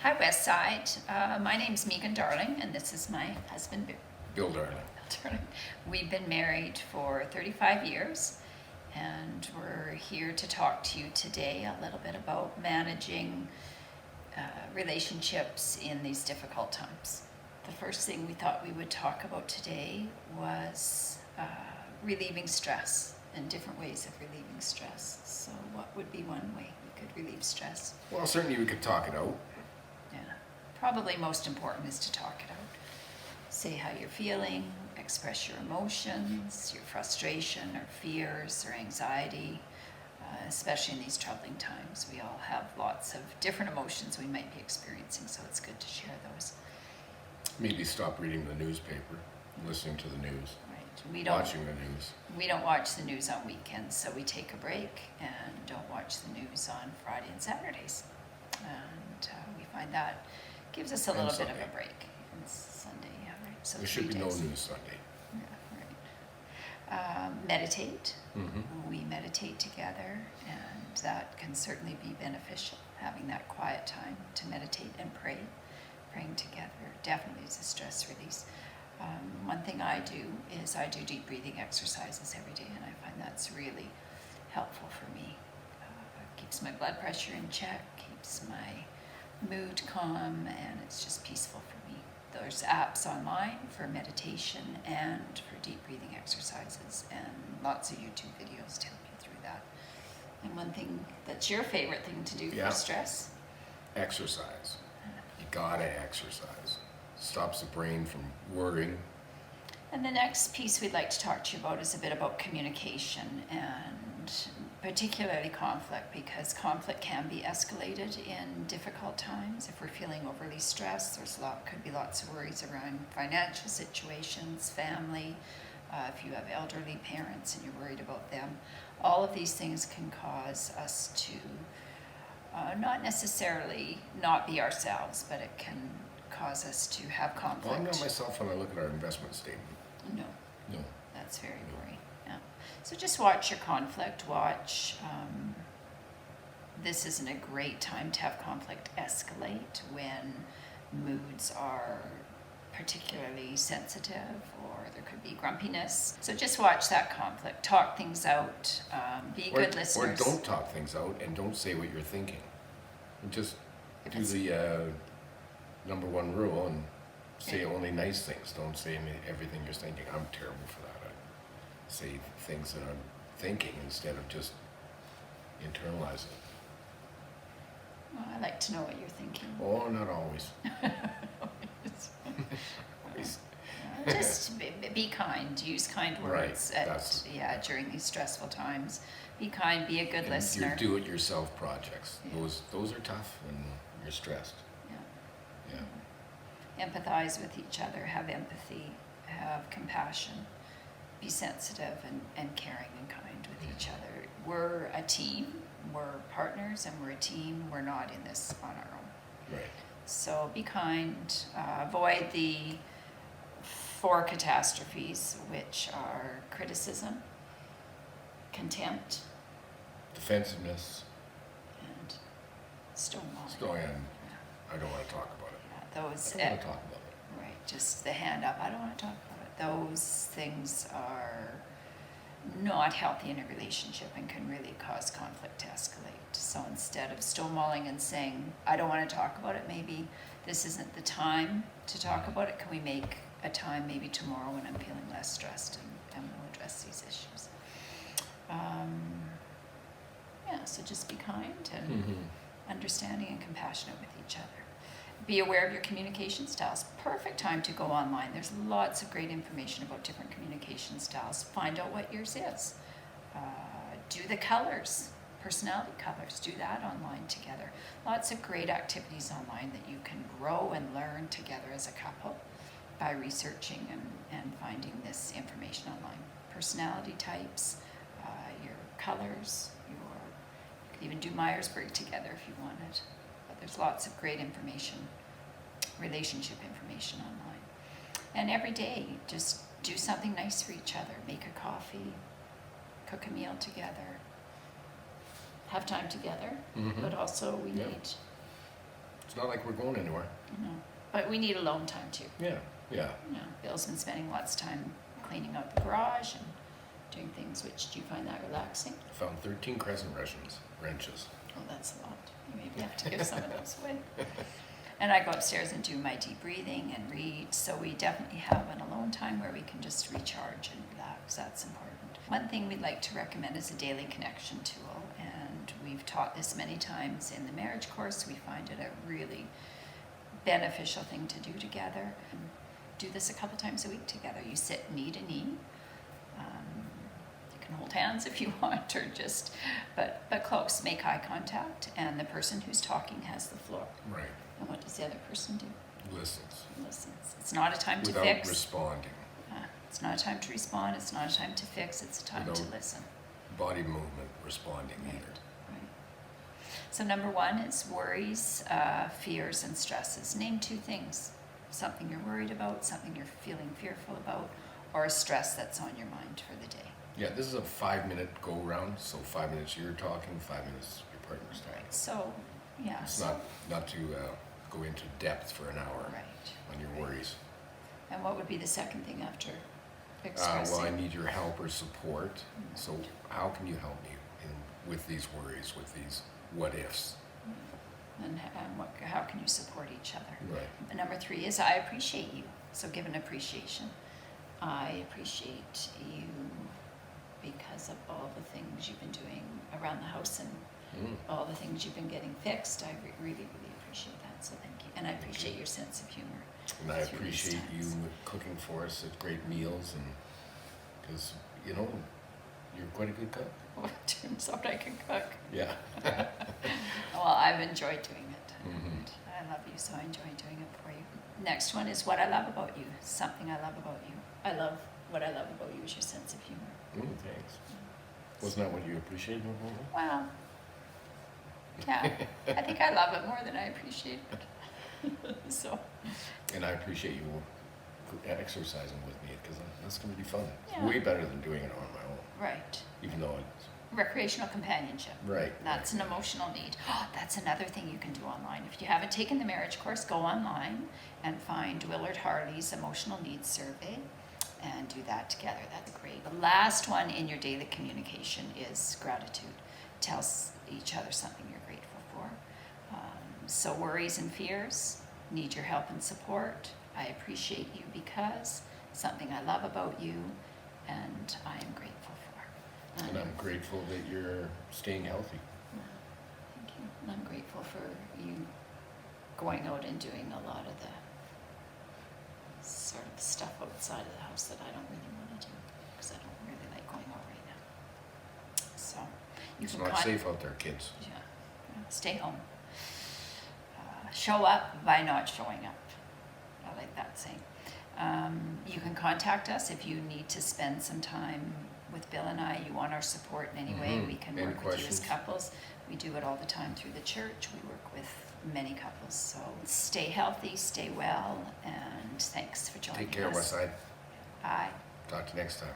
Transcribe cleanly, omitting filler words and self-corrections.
Hi, Westside. My name's Megan Darling, and this is my husband, Bill Darling. Darling. We've been married for 35 years, and we're here to talk to you today a little bit about managing relationships in these difficult times. The first thing we thought we would talk about today was relieving stress and different ways of relieving stress. So what would be one way we could relieve stress? Well, certainly we could talk it out. Yeah, probably most important is to talk it out. Say how you're feeling, express your emotions, your frustration or fears or anxiety, especially in these troubling times. We all have lots of different emotions we might be experiencing, so it's good to share those. Maybe stop reading the newspaper, listening to the news, Right. watching the news. We don't watch the news on weekends, so we take a break and don't watch the news on Friday and Saturdays. And we find that gives us a little bit of a break. And Sunday, yeah, right. So There should be 3 no days. news Sunday. Yeah, right. Meditate. Mm-hmm. We meditate together, and that can certainly be beneficial, having that quiet time to meditate and pray. Praying together definitely is a stress release. One thing I do is I do deep breathing exercises every day, and I find that's really helpful for me. Keeps my blood pressure in check, keeps my mood calm, and it's just peaceful for me. There's apps online for meditation and for deep breathing exercises, and lots of YouTube videos to help you through that. And one thing that's your favorite thing to do Yeah. for stress? Exercise. You gotta exercise. Stops the brain from worrying. And the next piece we'd like to talk to you about is a bit about communication, and particularly conflict, because conflict can be escalated in difficult times. If we're feeling overly stressed, could be lots of worries around financial situations, family, if you have elderly parents and you're worried about them. All of these things can cause us to not necessarily not be ourselves, but it can cause us to have conflict. Well, I'm not myself when I look at our investment statement. No. No. That's very worrying. Yeah. So just watch your conflict. Watch. This isn't a great time to have conflict escalate when moods are particularly sensitive, or there could be grumpiness. So just watch that conflict. Talk things out. Be good listeners. Or don't talk things out and don't say what you're thinking. Just If do it's- the number one rule and say only nice things. Don't say everything you're thinking. I'm terrible for that. I say things that I'm thinking instead of just internalize it. Well, I like to know what you're thinking. Oh, not always. Just be kind. Use kind Right, words during these stressful times. Be kind. Be a good listener. Your do-it-yourself projects. Yeah. Those are tough when you're stressed. Yeah. Yeah. Empathize with each other. Have empathy. Have compassion. Be sensitive and caring and kind with each other. We're a team. We're partners, and we're a team. We're not in this on our own. Right. So be kind. Avoid the 4 catastrophes, which are criticism, contempt, Defensiveness. and stonewalling. I don't want to talk about it. Yeah, those. I don't want to talk about it. Right, just the hand up. I don't want to talk about it. Those things are not healthy in a relationship and can really cause conflict to escalate. So instead of stonewalling and saying, I don't want to talk about it, maybe this isn't the time to talk about it. Can we make a time maybe tomorrow when I'm feeling less stressed, and we'll address these issues. So just be kind and understanding and compassionate with each other. Be aware of your communication styles. Perfect time to go online. There's lots of great information about different communication styles. Find out what yours is. Do the colors, personality colors. Do that online together. Lots of great activities online that you can grow and learn together as a couple by researching and finding this information online. Personality types, your colors, you could even do Myers-Briggs together if you wanted. But there's lots of great information, relationship information online. And every day, just do something nice for each other. Make a coffee, cook a meal together, have time together, but also we Yeah. need It's not like we're going anywhere. No. But we need alone time too. Yeah, yeah. You know, Bill's been spending lots of time cleaning out the garage and doing things. Which, do you find that relaxing? I found 13 crescent wrenches. Oh, that's a lot. You maybe have to give some of those away. And I go upstairs and do my deep breathing and read. So we definitely have an alone time where we can just recharge and relax. That's important. One thing we'd like to recommend is a daily connection tool. And we've taught this many times in the marriage course. We find it a really beneficial thing to do together. Do this a couple times a week together. You sit knee to knee. You can hold hands if you want, or just, but close. Make eye contact, and the person who's talking has the floor. Right. And what does the other person do? Listens. Listens. It's not a time to Without fix. responding. It's not a time to respond. It's not a time to fix. It's a time to Without listen. Body movement responding Right. either. Right. So number one is worries, fears, and stresses. Name two things. Something you're worried about, something you're feeling fearful about, or a stress that's on your mind for the day. Yeah, this is a 5-minute go round, so 5 minutes you're talking, 5 minutes your partner's talking. So, yeah. It's so, not to go into depth for an hour right. on your worries. And what would be the second thing after expressing? Well, I need your help or support. So how can you help me with these worries, with these what ifs? And how can you support each other? Right. And number three is I appreciate you. So give an appreciation. I appreciate you because of all the things you've been doing around the house and all the things you've been getting fixed. I really, really appreciate that. So thank you. And I appreciate your sense of humor. And I through these appreciate you times. cooking for us at great meals, and because you know you're quite a good cook. Well, it turns out I can cook. Yeah. Well, I've enjoyed doing it. Mhm. And I love you, so I enjoy doing it for you. Next one is what I love about you. Something I love about you. What I love about you is your sense of humor. Thanks. Wasn't that what you appreciated about me? Well, yeah, I think I love it more than I appreciate it. So, And I appreciate you exercising with me, because that's going to be fun. It's Yeah. way better than doing it on my own, right. even though it's Recreational companionship. right. That's an emotional need. Oh, that's another thing you can do online. If you haven't taken the marriage course, go online and find Willard Harley's emotional needs survey and do that together. That's great. The last one in your daily communication is gratitude. Tell each other something you're grateful for. So worries and fears, need your help and support. I appreciate you because, something I love about you, and I am grateful for. And I'm grateful that you're staying healthy. Thank you. And I'm grateful for you going out and doing a lot of the sort of stuff outside of the house that I don't really want to do, because I don't really like going out right now. So you It's can not safe out there, kids. Yeah. Stay home. Show up by not showing up. I like that saying. You can contact us if you need to spend some time with Bill and I. You want our support in any way, we can Any work with you as questions? couples. We do it all the time through the church. We work with many couples. So stay healthy, stay well, and thanks for joining us. Take care, Westside. Bye. Talk to you next time.